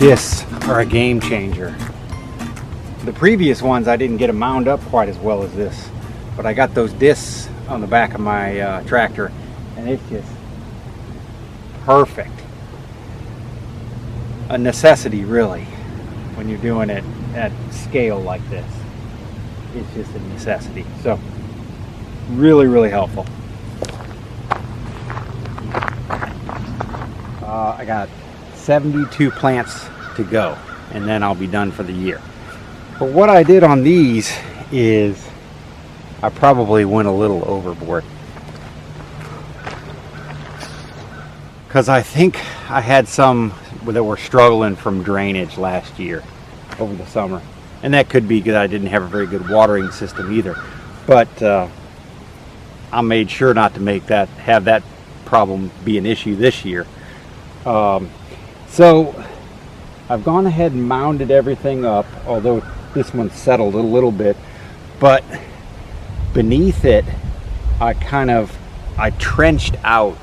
discs are a game changer. The previous ones I didn't get them mound up quite as well as this, but I got those discs on the back of my tractor, and it's just perfect. A necessity, really, when you're doing it at scale like this. It's just a necessity. So really, really helpful. I got 72 plants to go, and then I'll be done for the year. But what I did on these is I probably went a little overboard, because I think I had some that were struggling from drainage last year over the summer, and that could be because I didn't have a very good watering system either. But I made sure not to have that problem be an issue this year. So I've gone ahead and mounded everything up, although this one settled a little bit, but beneath it I trenched out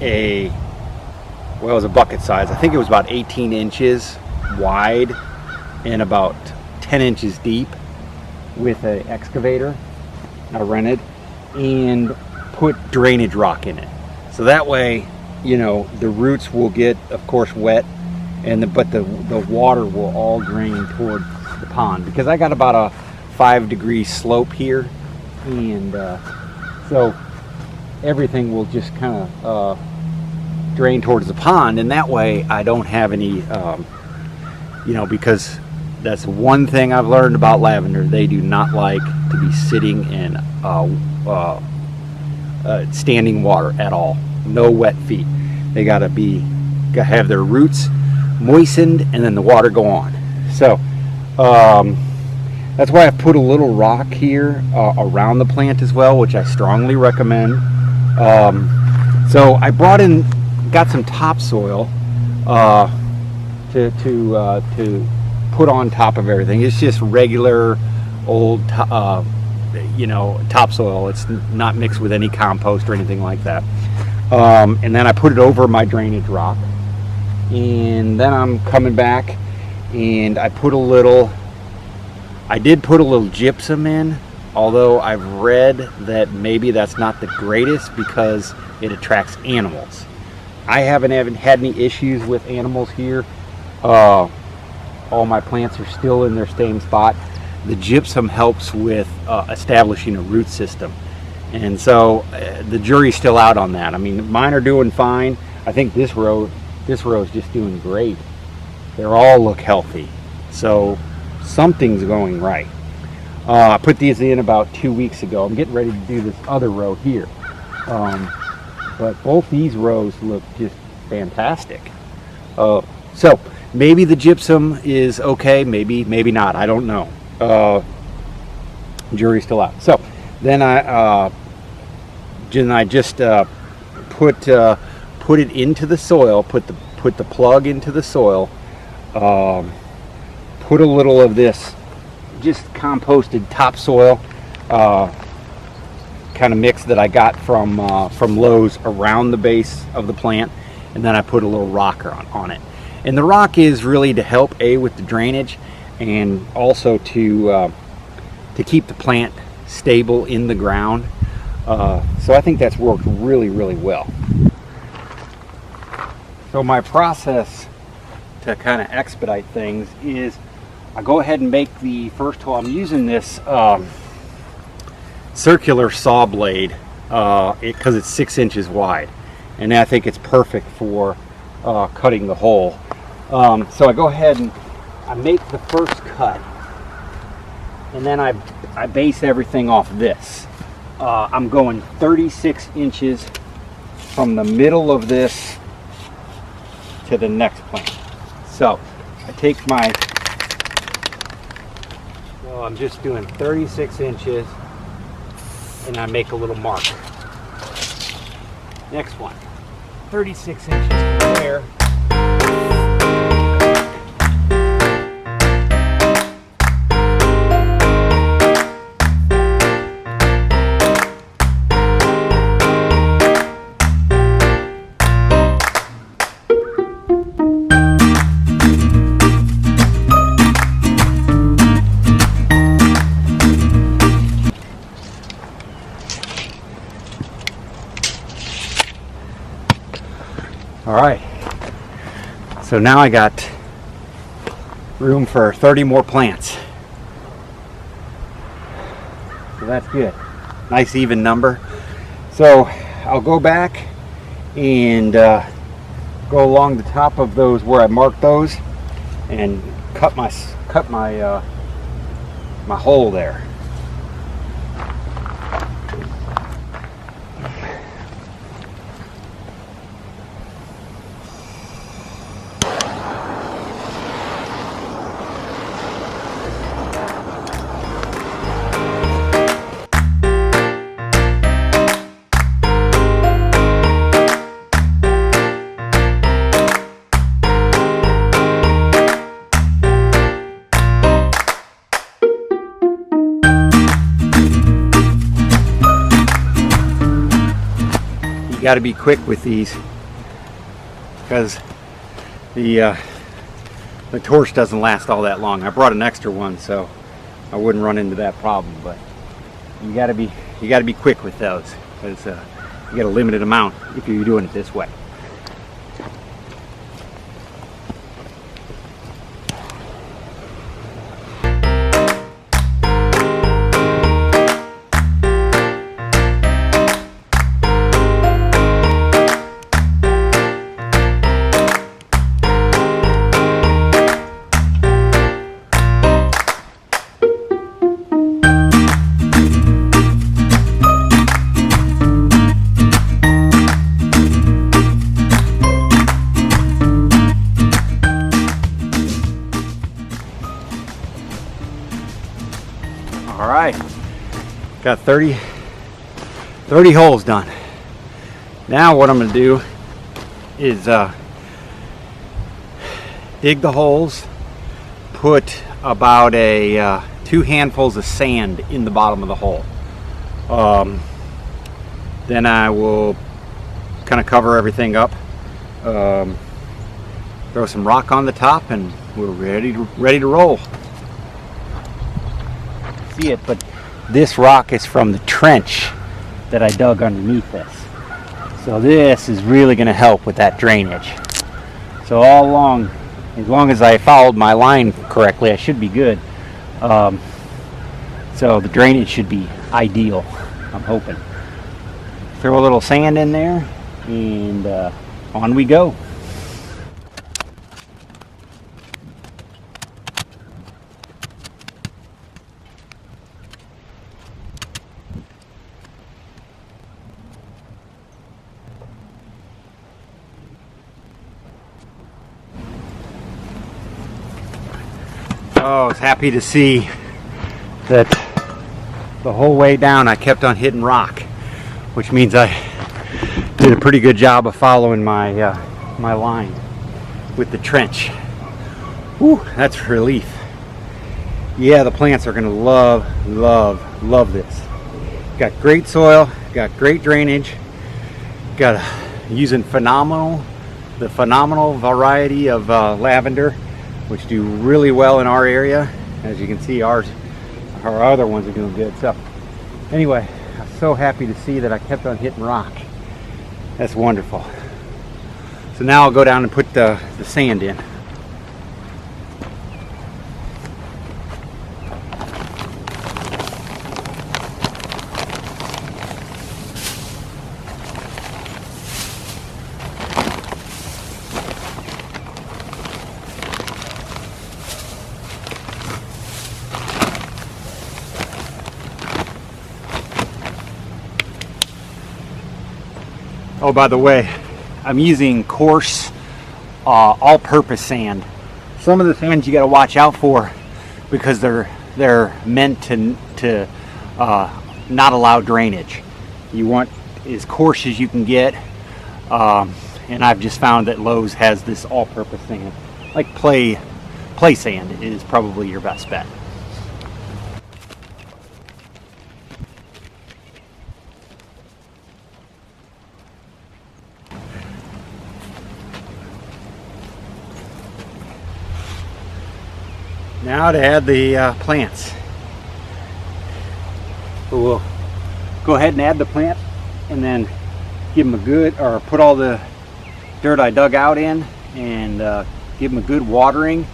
it was a bucket size. I think it was about 18 inches wide and about 10 inches deep with an excavator I rented, and put drainage rock in it. So that way, you know, the roots will get, of course, wet, but the water will all drain toward the pond, because I got about a 5-degree slope here, and so everything will just kind of drain towards the pond, and that way I don't have any, because that's one thing I've learned about lavender. They do not like to be sitting in standing water at all. No wet feet. They gotta have their roots moistened and then the water go on. So that's why I put a little rock here around the plant as well, which I strongly recommend. So I got some topsoil to put on top of everything. It's just regular old topsoil. It's not mixed with any compost or anything like that. And then I put it over my drainage rock, and then I'm coming back and I did put a little gypsum in, although I've read that maybe that's not the greatest because it attracts animals. I haven't had any issues with animals here. All my plants are still in their same spot. The gypsum helps with establishing a root system, and so the jury's still out on that. I mean, mine are doing fine. I think this row is just doing great. They all look healthy, so something's going right. I put these in about 2 weeks ago. I'm getting ready to do this other row here, but both these rows look just fantastic. So maybe the gypsum is okay, maybe not, I don't know. Jury's still out. So then I just put it into the soil, put the plug into the soil, put a little of this just composted topsoil kind of mix that I got from Lowe's around the base of the plant, and then I put a little rock on it. And the rock is really to help with the drainage, and also to keep the plant stable in the ground. So I think that's worked really, really well. So my process to kind of expedite things is I go ahead and make the first hole. I'm using this circular saw blade because it's 6 inches wide, and I think it's perfect for cutting the hole. So I go ahead and I make the first cut, and then I base everything off this. I'm going 36 inches from the middle of this to the next plant. So I take I'm just doing 36 inches, and I make a little mark. Next one, 36 inches from there. All right, so now I got room for 30 more plants. So that's good. Nice even number. So I'll go back and go along the top of those where I marked those and cut my my hole there. Got to be quick with these because the torch doesn't last all that long. I brought an extra one so I wouldn't run into that problem, but you got to be quick with those because you get a limited amount if you're doing it this way. All right, got 30 holes done. Now what I'm going to do is dig the holes, put about 2 handfuls of sand in the bottom of the hole. Then I will kind of cover everything up, throw some rock on the top, and we're ready to roll. See it, but this rock is from the trench that I dug underneath this. So this is really going to help with that drainage. So all along, as long as I followed my line correctly, I should be good. So the drainage should be ideal, I'm hoping. Throw a little sand in there and on we go. Oh, I was happy to see that the whole way down I kept on hitting rock, which means I did a pretty good job of following my my line with the trench. Whew, that's relief. Yeah, the plants are gonna love this. Got great soil, got great drainage, got using the phenomenal variety of lavender, which do really well in our area. As you can see, our other ones are doing good. So anyway, I'm so happy to see that I kept on hitting rock. That's wonderful. So now I'll go down and put the sand in. Oh, by the way, I'm using coarse all-purpose sand. Some of the sands you got to watch out for because they're meant to not allow drainage. You want as coarse as you can get, and I've just found that Lowe's has this all-purpose sand. Like play sand is probably your best bet. Now to add the plants. So we'll go ahead and add the plant and then give them a good, or put all the dirt I dug out in, and give them a good watering.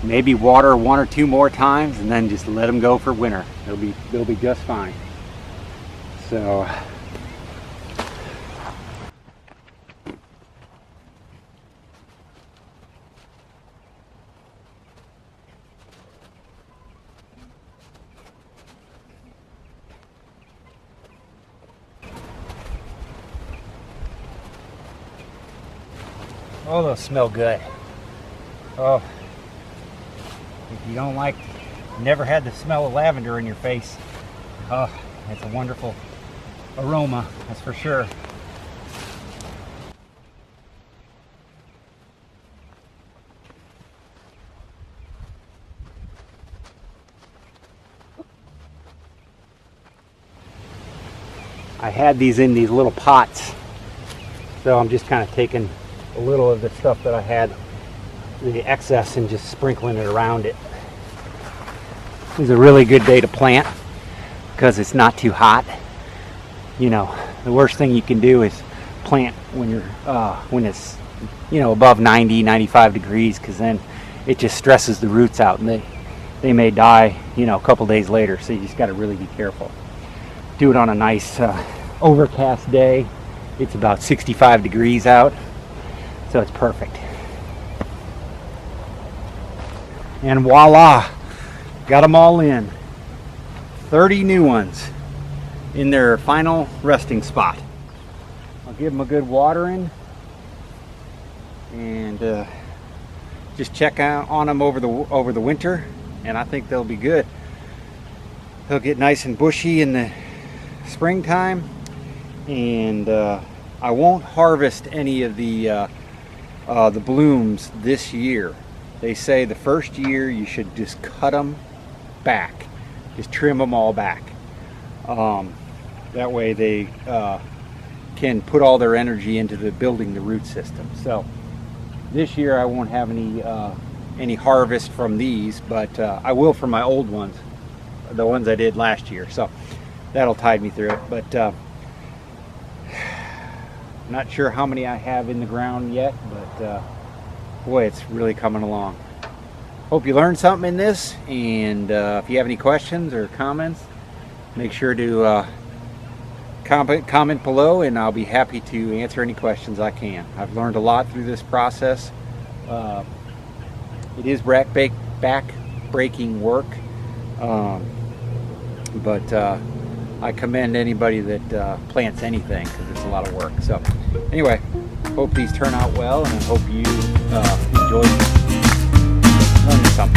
Maybe water 1 or 2 more times, and then just let them go for winter. They'll be just fine. So oh, those smell good. Oh, if you don't like, never had the smell of lavender in your face, oh, it's a wonderful aroma, that's for sure. I had these in these little pots, so I'm just kind of taking a little of the stuff that I had, the excess, and just sprinkling it around it. It's a really good day to plant because it's not too hot. You know, the worst thing you can do is plant when you're when it's, you know, above 90, 95 degrees, because then it just stresses the roots out and they may die, you know, a couple days later. So you just got to really be careful. Do it on a nice overcast day. It's about 65 degrees out, so it's perfect. And voila, got them all in. 30 new ones in their final resting spot. I'll give them a good watering and just check out on them over the winter, and I think they'll be good. They'll get nice and bushy in the springtime, and I won't harvest any of the blooms this year. They say the first year you should just cut them back, just trim them all back. That way they can put all their energy into building the root system. So this year I won't have any harvest from these, but I will from my old ones, the ones I did last year. So that'll tide me through it. But not sure how many I have in the ground yet, but boy, it's really coming along. Hope you learned something in this, and if you have any questions or comments, make sure to comment below, and I'll be happy to answer any questions I can. I've learned a lot through this process. It is back-breaking work, but I commend anybody that plants anything, because it's a lot of work. So anyway, hope these turn out well, and I hope you enjoy learning something.